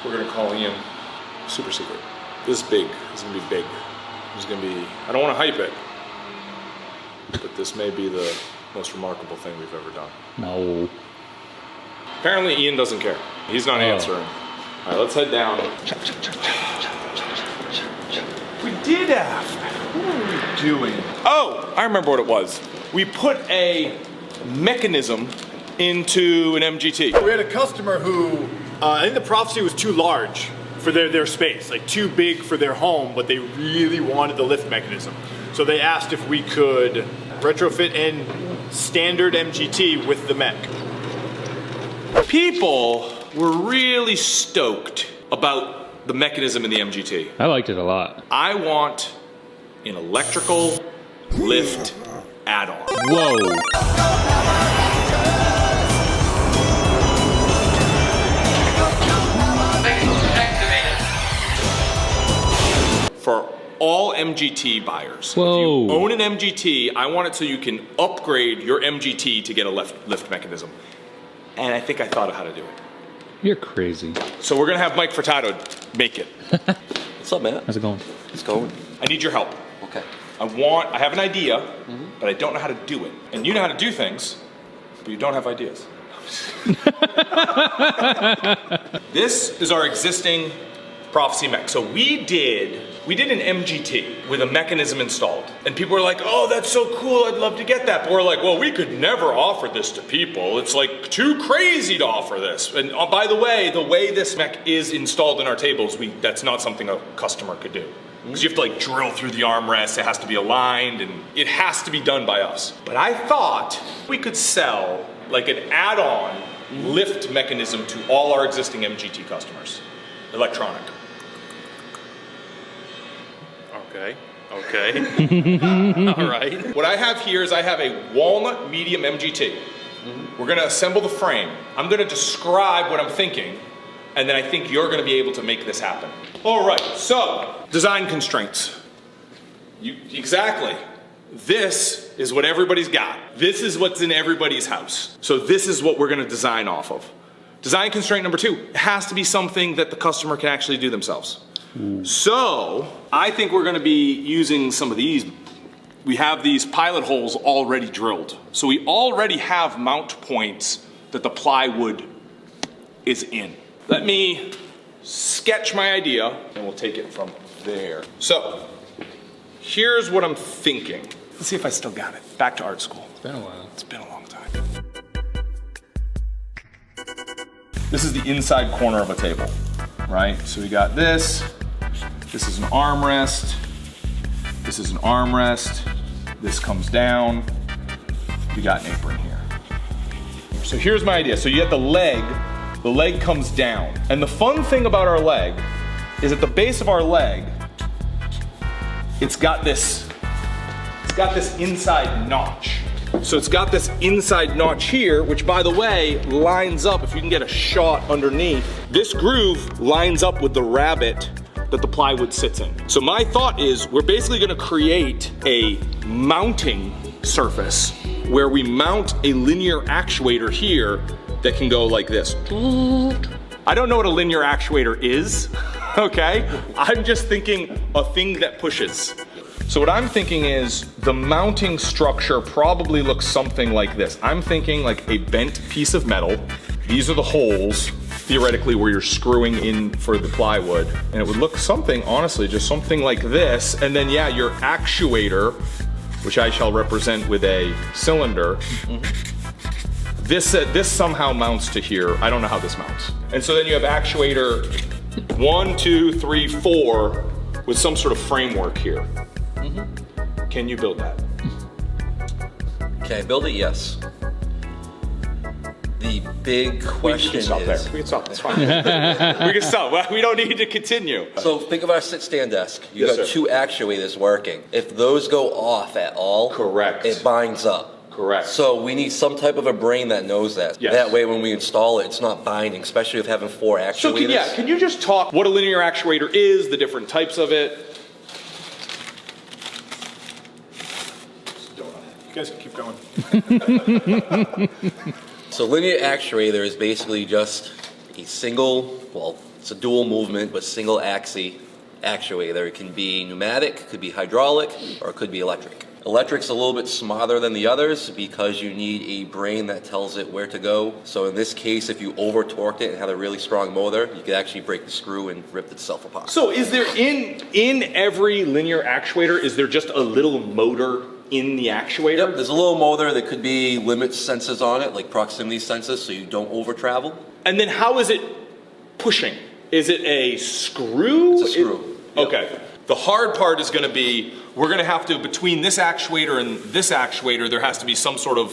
We're gonna call Ian super secret. This is big. This is gonna be big. This is gonna be, I don't wanna hype it, but this may be the most remarkable thing we've ever done. No. Apparently Ian doesn't care. He's not answering. All right, let's head down. We did ask. What are we doing? Oh, I remember what it was. We put a mechanism into an MGT. We had a customer who, I think the prophecy was too large for their space, like too big for their home, but they really wanted the lift mechanism. So they asked if we could retrofit in standard MGT with the mech. People were really stoked about the mechanism in the MGT. I liked it a lot. I want an electrical lift add-on. Whoa. For all MGT buyers. Whoa. If you own an MGT, I want it so you can upgrade your MGT to get a lift mechanism. And I think I thought of how to do it. You're crazy. So we're gonna have Mike Furtado make it. What's up, man? How's it going? It's going. I need your help. Okay. I have an idea, but I don't know how to do it. And you know how to do things, but you don't have ideas. This is our existing Prophecy mech. So we did an MGT with a mechanism installed. And people were like, oh, that's so cool, I'd love to get that. But we're like, well, we could never offer this to people. It's like too crazy to offer this. And by the way this mech is installed in our tables, that's not something a customer could do. Because you have to like drill through the armrest, it has to be aligned, and it has to be done by us. But I thought we could sell like an add-on lift mechanism to all our existing MGT customers. Electronic. Okay. All right. What I have here is I have a walnut medium MGT. We're gonna assemble the frame. I'm gonna describe what I'm thinking, and then I think you're gonna be able to make this happen. All right, so, design constraints. Exactly. This is what everybody's got. This is what's in everybody's house. So this is what we're gonna design off of. Design constraint number 2, it has to be something that the customer can actually do themselves. So, I think we're gonna be using some of these. We have these pilot holes already drilled. So we already have mount points that the plywood is in. Let me sketch my idea and we'll take it from there. So, here's what I'm thinking. Let's see if I still got it. Back to art school. It's been a while. It's been a long time. This is the inside corner of a table, right? So we got this. This is an armrest. This is an armrest. This comes down. We got an apron here. So here's my idea. So you have the leg comes down. And the fun thing about our leg is at the base of our leg, it's got this inside notch. So it's got this inside notch here, which by the way, lines up, if you can get a shot underneath, this groove lines up with the rabbet that the plywood sits in. So my thought is we're basically gonna create a mounting surface where we mount a linear actuator here that can go like this. I don't know what a linear actuator is, okay? I'm just thinking a thing that pushes. So what I'm thinking is the mounting structure probably looks something like this. I'm thinking like a bent piece of metal. These are the holes, theoretically, where you're screwing in for the plywood. And it would look something, honestly, just something like this. And then yeah, your actuator, which I shall represent with a cylinder. This somehow mounts to here. I don't know how this mounts. And so then you have actuator 1, 2, 3, 4 with some sort of framework here. Can you build that? Can I build it? Yes. The big question is... We can stop, that's fine. We can stop, we don't need to continue. So think of our sit-stand desk. You Yes, got sir. 2 actuators working. If those go off at all, Correct. it binds up. Correct. So we need some type of a brain that knows that. Yes. That way when we install it, it's not binding, especially with having 4 actuators. So can you just talk what a linear actuator is, the different types of it? You guys can keep going. So linear actuator is basically just a single, well, It's a dual movement but single axis actuator. It can be pneumatic, could be hydraulic, or it could be electric. Electric's a little bit smarter than the others because you need a brain that tells it where to go. So in this case, if you over torqued it and had a really strong motor, you could actually break the screw and rip itself apart. So is there in every linear actuator, is there just a little motor in the actuator? Yep, there's a little motor that could be limit sensors on it, like proximity sensors, so you don't over travel. And then how is it pushing? Is it a screw? It's a screw. Yep. Okay. The hard part is going to be, we're going to have to, between this actuator and this actuator, there has to be some sort of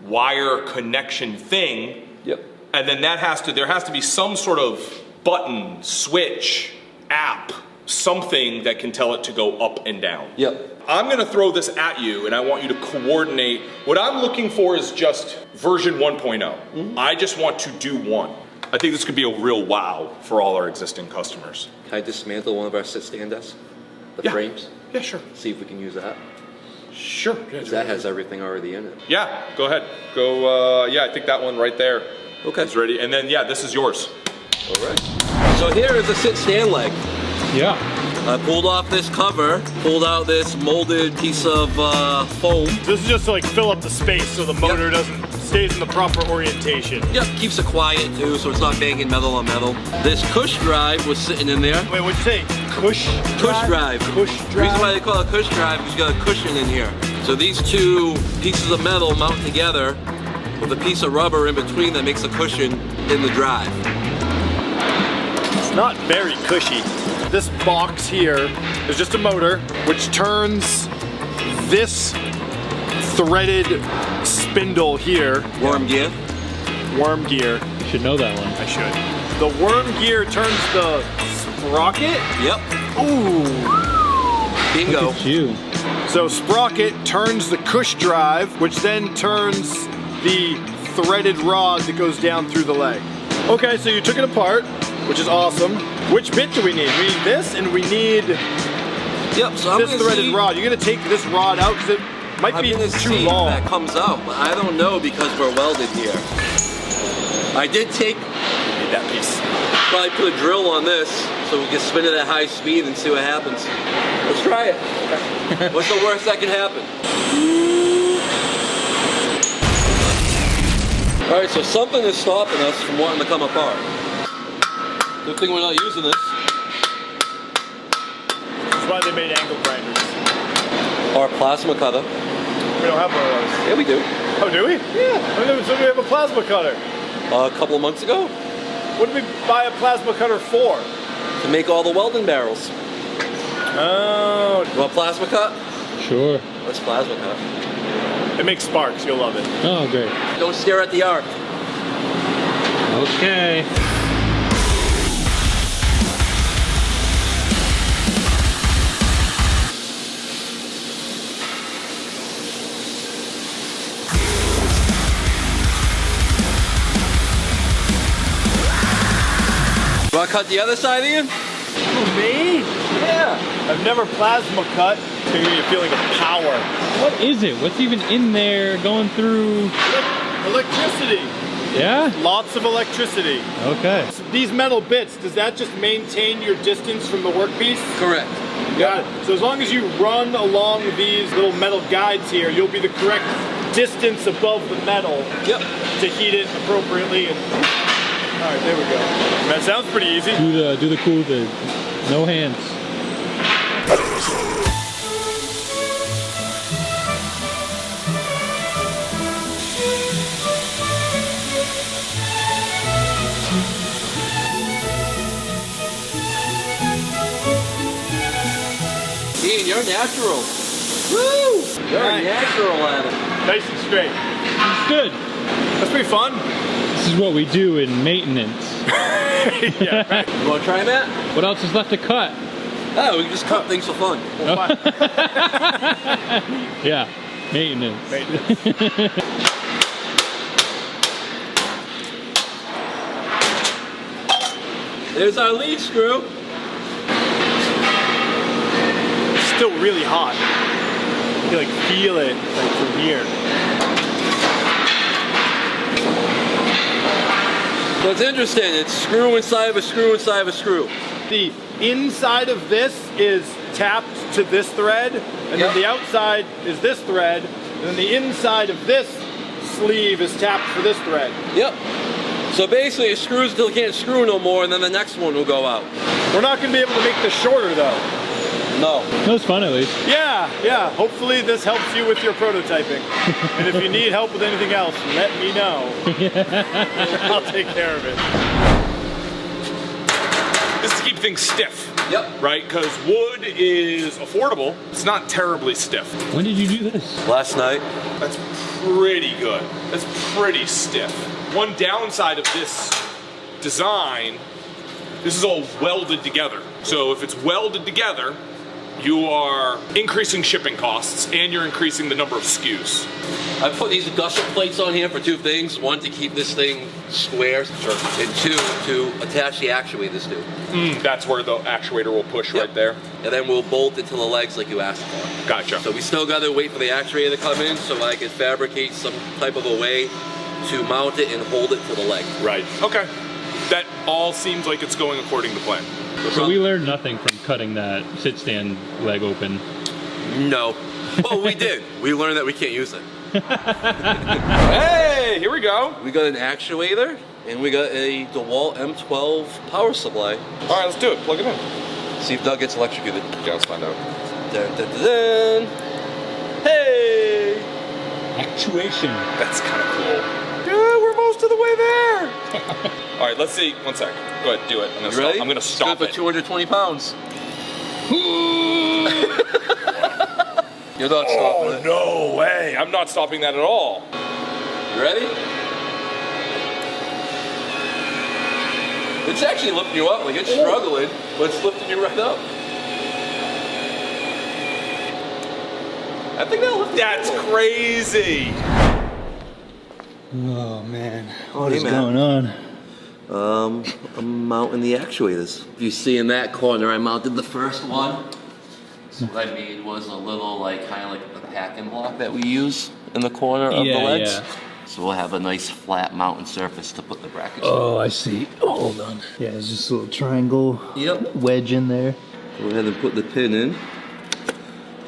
wire connection thing. Yep. And then there has to be some sort of button, switch, app, something that can tell it to go up and down. Yep. I'm going to throw this at you and I want you to coordinate. What I'm looking for is just version 1.0. I just want to do one. I think this could be a real wow for all our existing customers. Can I dismantle one of our sit-stand desks? The frames? Yeah, sure. See if we can use that. Sure. Because that has everything already in it. Yeah, go ahead. Go, yeah, I think that one right there Okay. is ready. And then, yeah, this is yours. All right. So here is the sit-stand leg. Yeah. I pulled off this cover, pulled out this molded piece of foam. This is just to like fill up the space so the motor stays in the proper orientation. Yep, keeps it quiet too, so it's not banging metal on metal. This cush drive was sitting in there. Wait, what'd you say? Cush drive. Cush The drive? reason why they call it cush drive is you got a cushion in here. So these two pieces of metal mount together with a piece of rubber in between that makes a cushion in the drive. It's not very cushy. This box here is just a motor which turns this threaded spindle here. Worm gear. Worm gear. You should know that one. I should. The worm gear turns the sprocket. Yep. Ooh. Bingo. Look at you. So sprocket turns the cush drive, which then turns the threaded rod that goes down through the leg. Okay, so you took it apart, which is awesome. Which bit do we need? We need this, and we need Yep, so I'm this gonna threaded see, rod. You're gonna take this rod out because it might I'm be gonna too see long. if that comes out, but I don't know because we're welded here. I did take, Need that piece. probably put a drill on this so we can spin it at high speed and see what happens. Let's try it. What's the worst that can happen? All right, so something is stopping us from wanting to come apart. Good thing we're not using this. That's why they made angle grinders. Our plasma cutter. We don't have one of those. Yeah, we do. Oh, do we? Yeah. So we have a plasma cutter. A couple of months ago What did we buy a plasma cutter for? to make all the welding barrels. Oh, You want plasma cut? Sure. Let's plasma cut. it makes sparks. You'll love it. Oh, great. Don't stare at the arc. Okay. You want to cut the other side, Ian? Oh, me? Yeah. I've never plasma cut. It's gonna give you a feeling of power. What is it? What's even in there going through? Electricity. Yeah? Lots of electricity. Okay. These metal bits, does that just maintain your distance from the workpiece? Correct. Got it. So as long as you run along these little metal guides here, you'll be the correct distance above the metal Yep. to heat it appropriately. And all right, there we go. That sounds pretty easy. Do the cool thing. No hands. Ian, you're natural. Woo! You're Nice. natural at it. Nice and straight. It's good. That's pretty fun. This is what we do in maintenance. Yeah, right. You want to try that? What else is left to cut? Oh, we can just cut things for fun. Well, fine. Yeah, maintenance. Maintenance. There's our lead screw. It's still really hot. You can like feel it like from here. So it's interesting. It's screw inside of a screw inside of a screw. The inside of this is tapped to this thread, and then the outside is this thread, and then the inside of this sleeve is tapped for this thread. Yep. So basically it screws until it can't screw no more, and then the next one will go out. We're not going to be able to make this shorter though. No. That was fun at least. Yeah. Hopefully this helps you with your prototyping. And if you need help with anything else, let me know. I'll take care of it. This is to keep things stiff. Yep. Right? Because wood is affordable. It's not terribly stiff. When did you do this? Last night. That's pretty good. That's pretty stiff. One downside of this design, this is all welded together. So if it's welded together, you are increasing shipping costs and you're increasing the number of SKUs. I put these gusset plates on here for two things. One, to keep this thing square, and two, to attach the actuators to. That's where the actuator will push right there. And then we'll bolt it to the legs like you asked for. Gotcha. So we still got to wait for the actuator to come in so I can fabricate some type of a way to mount it and hold it to the leg. Right. Okay. That all seems like it's going according to plan. So we learned nothing from cutting that sit stand leg open. No. Well, we did. We learned that we can't use it. Hey, here we go. We got an actuator and we got a DeWalt M12 power supply. All right, let's do it. Plug it in. See if Doug gets electrocuted. Yeah, let's find out. Dun, dun, dun, dun. Hey! Actuation. That's kind of cool. Yeah, we're most of the way there. All right, let's see. 1 sec. Go ahead, do it. You ready? I'm gonna stop Good it. for 220 pounds. You're not stopping it. No way. I'm not stopping that at all. You ready? It's actually lifting you up. Like it's struggling, but it's lifting you right up. I think that'll lift you. That's crazy. Oh man, What is going on? I'm mounting the actuators. If you see in that corner, I mounted the first one. So what I made was a little, like, kind of like the packing block that we use in the corner of the legs. Yeah. So we'll have a nice flat mounting surface to put the brackets Oh, I see. Oh, hold on. Yeah, there's just a little triangle Yep. wedge in there. Go ahead and put the pin in.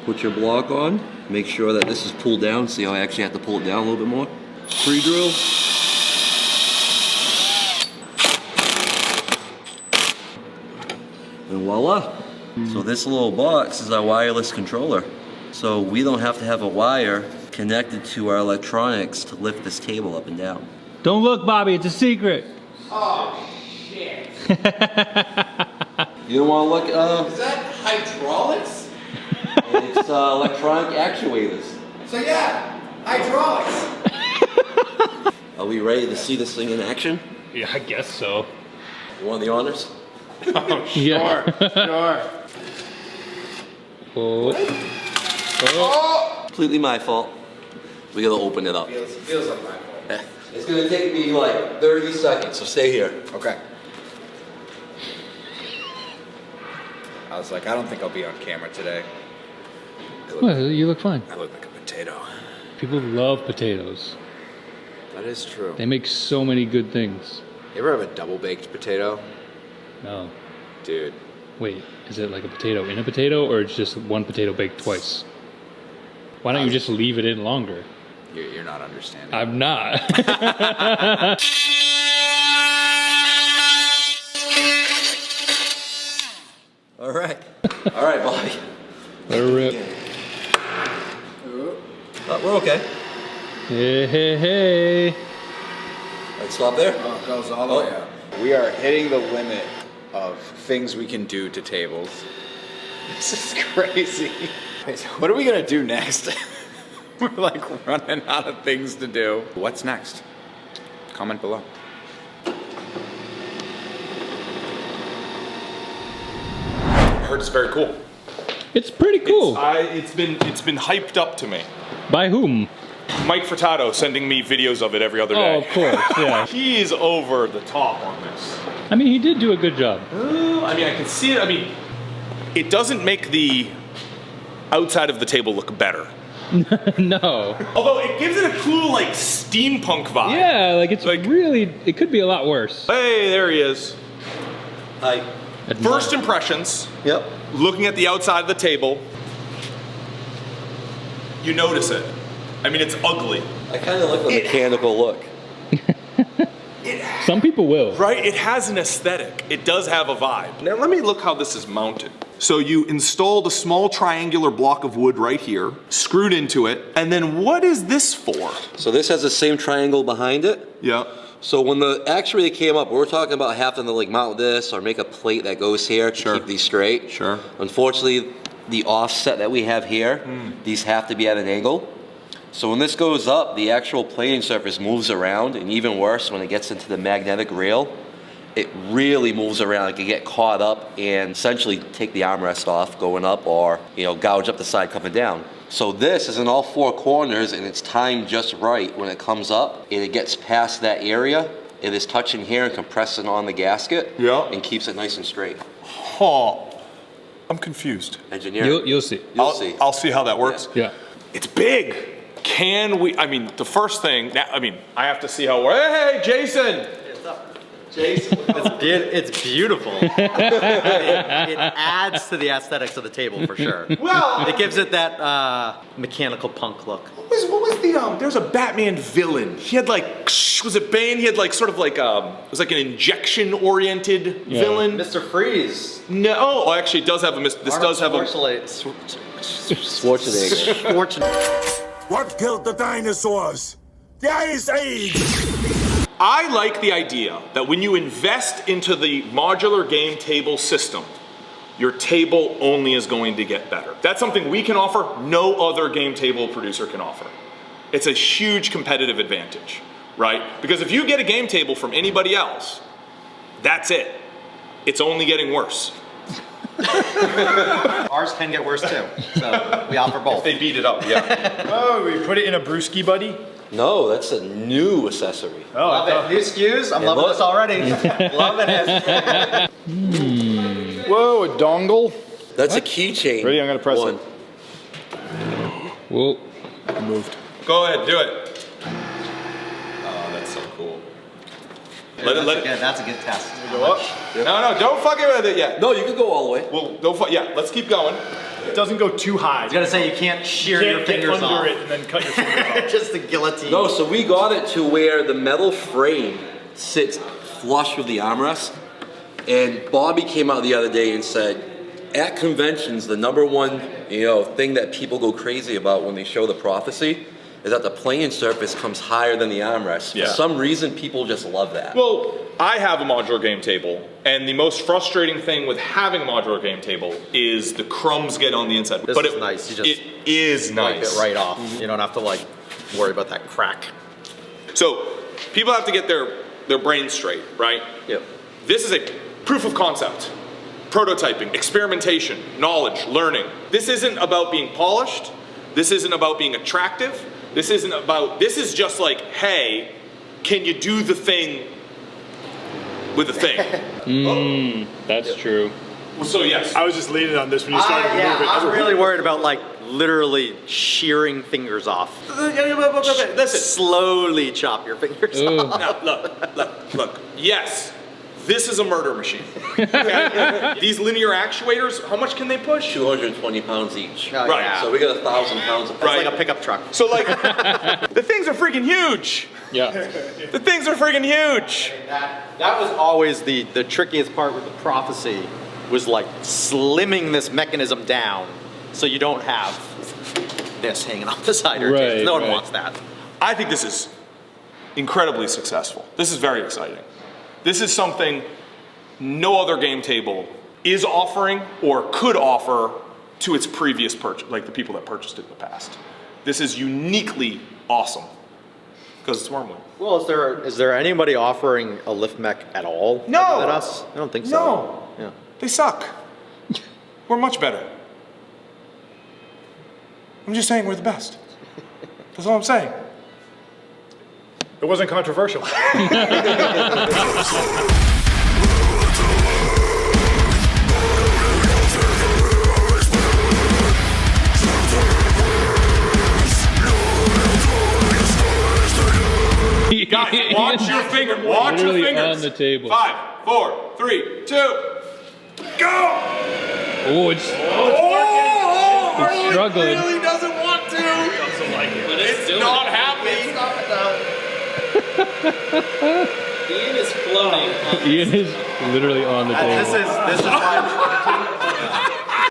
Put your block on. Make sure that this is pulled down. See how I actually have to pull it down a little bit more? Pre-drill. And voila. So this little box is our wireless controller. So we don't have to have a wire connected to our electronics to lift this table up and down. Don't look, Bobby. It's a secret. Oh, shit. You don't want to look? Is that hydraulics? It's electronic actuators. So yeah, hydraulics. Are we ready to see this thing in action? Yeah, I guess so. You want the honors? Yeah. Sure. Oh. Completely my fault. We gotta open it up. Feels like my fault. It's gonna take me like 30 seconds, so stay here. Okay. I was like, I don't think I'll be on camera today. Well, you look fine. I look like a potato. People love potatoes. That is true. They make so many good things. You ever have a double baked potato? No. Dude. Wait, is it like a potato in a potato, or it's just one potato baked twice? Why don't you just leave it in longer? You're not understanding. I'm not. All right. All right, Bobby. Let her rip. We're okay. Hey, hey, hey. All right, stop there. Oh, it goes all the way up. We are hitting the limit of things we can do to tables. This is crazy. Wait, so what are we gonna do next? We're like running out of things to do. What's next? Comment below. I heard it's very cool. It's pretty cool. It's been hyped up to me. By whom? Mike Furtado sending me videos of it every other Oh, day. of course, yeah. He's over the top on this. I mean, he did do a good job. I mean, I can see it. I mean, it doesn't make the outside of the table look better. No. Although it gives it a cool like steampunk vibe. Yeah, like it's Like- really, it could be a lot worse. Hey, there he is. Hi. First impressions, Yep. looking at the outside of the table, you notice it. I mean, it's ugly. I kind of like the mechanical look. Some people will. Right? It has an aesthetic. It does have a vibe. Now let me look how this is mounted. So you installed a small triangular block of wood right here, screwed into it, and then what is this for? So this has the same triangle behind it. Yeah. So when the actuator came up, we were talking about having to like mount this or make a plate that goes here to Sure. keep these straight. Sure. Unfortunately, the offset that we have here, these have to be at an angle. So when this goes up, the actual plating surface moves around, and even worse, when it gets into the magnetic rail, it really moves around. It can get caught up and essentially take the armrest off going up, or gouge up the side coming down. So this is in all four corners, and it's timed just right when it comes up, and it gets past that area. It is touching here and compressing on the gasket, Yeah. and keeps it nice and straight. Huh. I'm confused. Engineering. You'll see. You'll see. I'll see how that works. Yeah. It's big. Can we, I mean, the first thing, I have to see how, hey, Jason! Jason. It's beautiful. It adds to the aesthetics of the table for sure. Well, It gives it that mechanical punk look. what was the, there's a Batman villain. He had like, was it Bane? He had like sort of like, it was like an injection-oriented villain. Mr. Freeze. No, oh, actually it does have a, this does have a, Schwarzenegger. What killed the dinosaurs? The Ice Age! I like the idea that when you invest into the modular game table system, your table only is going to get better. That's something we can offer, no other game table producer can offer. It's a huge competitive advantage, right? Because if you get a game table from anybody else, that's it. It's only getting worse. Ours can get worse too, so we offer both. They beat it up, yeah. Oh, we put it in a brewski, buddy. No, that's a new accessory. Oh, Love it. New SKUs. I'm loving this already. Loving it. Whoa, a dongle. That's a keychain. Ready? I'm gonna press one. it. Whoa. Moved. Go ahead, do it. Oh, that's so cool. Let it. That's a good test. Go up. No, don't fuck it with it yet. No, you could go all the way. Well, yeah, let's keep going. It doesn't go too high. I was gonna say you can't shear You your can't get fingers under off. it and then cut your fingers off. Just the guillotine. No, so we got it to where the metal frame sits flush with the armrest. And Bobby came out the other day and said, at conventions, the number one thing that people go crazy about when they show the prophecy is that the playing surface comes higher than the armrest. Yeah. For some reason, people just love that. Well, I have a modular game table, and the most frustrating thing with having a modular game table is the crumbs get on the inside. This is nice. You just it is wipe nice. it right off. You don't have to worry about that crack. So people have to get their brains straight, right? Yep. This is a proof of concept, prototyping, experimentation, knowledge, learning. This isn't about being polished. This isn't about being attractive. This is just like, hey, can you do the thing with the thing? That's true. So yes. I was just leaning on this when you started to move it. I was really worried about literally shearing fingers off. Listen. Slowly chop your fingers off. Now, look. Yes, this is a murder machine. Okay? These linear actuators, how much can they push? 220 pounds each. Oh, Right, yeah. So we got 1,000 pounds of It's Right. like a pickup truck. So like, the things are freaking huge. Yeah. The things are freaking huge. That was always the trickiest part with the prophecy, was slimming this mechanism down so you don't have this hanging off the side or Right, no one right. wants that. I think this is incredibly successful. This is very exciting. This is something no other game table is offering or could offer to its previous purchase, like the people that purchased it in the past. This is uniquely awesome because it's Wyrmwood. Well, is there anybody offering a lift mech at all? No. Other than us? I don't think so. No. Yeah. They suck. We're much better. I'm just saying we're the best. That's all I'm saying. It wasn't controversial. literally the fingers. on the table. 5, 4, 3, 2, go! Oh, it's struggling. He really doesn't want to. Doesn't like it. But it's not happy. Ian is floating. Ian is literally on the table. This is why